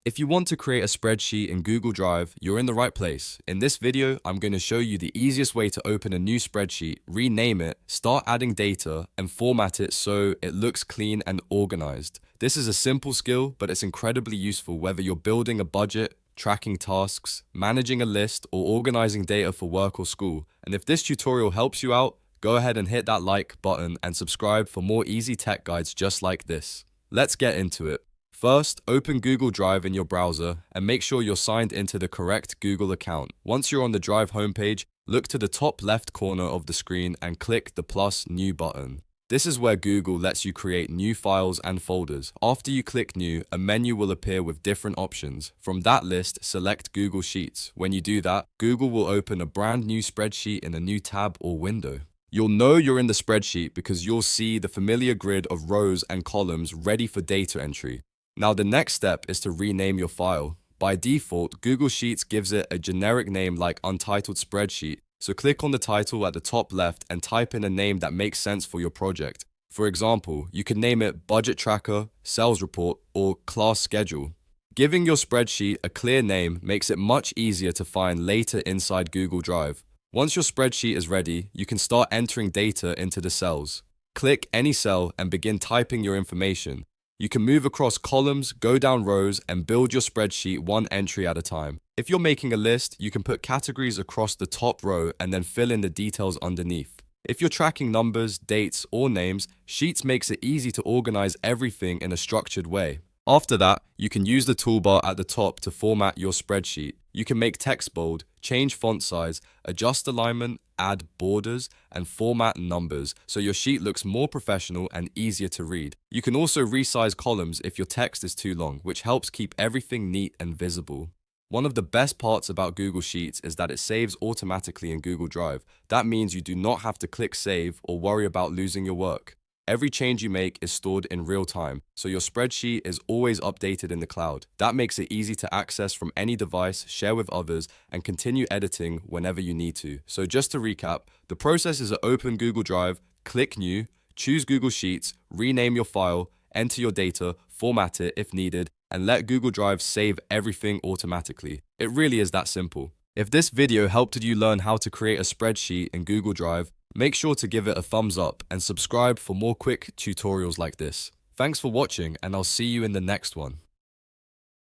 If you want to create a spreadsheet in Google Drive, you're in the right place. In this video, I'm going to show you the easiest way to open a new spreadsheet, rename it, start adding data, and format it so it looks clean and organized. This is a simple skill, but it's incredibly useful whether you're building a budget, tracking tasks, managing a list, or organizing data for work or school. And if this tutorial helps you out, go ahead and hit that like button and subscribe for more easy tech guides just like this. Let's get into it. First, open Google Drive in your browser and make sure you're signed into the correct Google account. Once you're on the Drive homepage, look to the top left corner of the screen and click the plus new button. This is where Google lets you create new files and folders. After you click new, a menu will appear with different options. From that list, select Google Sheets. When you do that, Google will open a brand new spreadsheet in a new tab or window. You'll know you're in the spreadsheet because you'll see the familiar grid of rows and columns ready for data entry. Now the next step is to rename your file. By default, Google Sheets gives it a generic name like Untitled Spreadsheet, so click on the title at the top left and type in a name that makes sense for your project. For example, you can name it Budget Tracker, Sales Report, or Class Schedule. Giving your spreadsheet a clear name makes it much easier to find later inside Google Drive. Once your spreadsheet is ready, you can start entering data into the cells. Click any cell and begin typing your information. You can move across columns, go down rows, and build your spreadsheet one entry at a time. If you're making a list, you can put categories across the top row and then fill in the details underneath. If you're tracking numbers, dates, or names, Sheets makes it easy to organize everything in a structured way. After that, you can use the toolbar at the top to format your spreadsheet. You can make text bold, change font size, adjust alignment, add borders, and format numbers so your sheet looks more professional and easier to read. You can also resize columns if your text is too long, which helps keep everything neat and visible. One of the best parts about Google Sheets is that it saves automatically in Google Drive. That means you do not have to click save or worry about losing your work. Every change you make is stored in real time, so your spreadsheet is always updated in the cloud. That makes it easy to access from any device, share with others, and continue editing whenever you need to. So just to recap, the process is to open Google Drive, click New, choose Google Sheets, rename your file, enter your data, format it if needed, and let Google Drive save everything automatically. It really is that simple. If this video helped you learn how to create a spreadsheet in Google Drive, make sure to give it a thumbs up and subscribe for more quick tutorials like this. Thanks for watching, and I'll see you in the next one.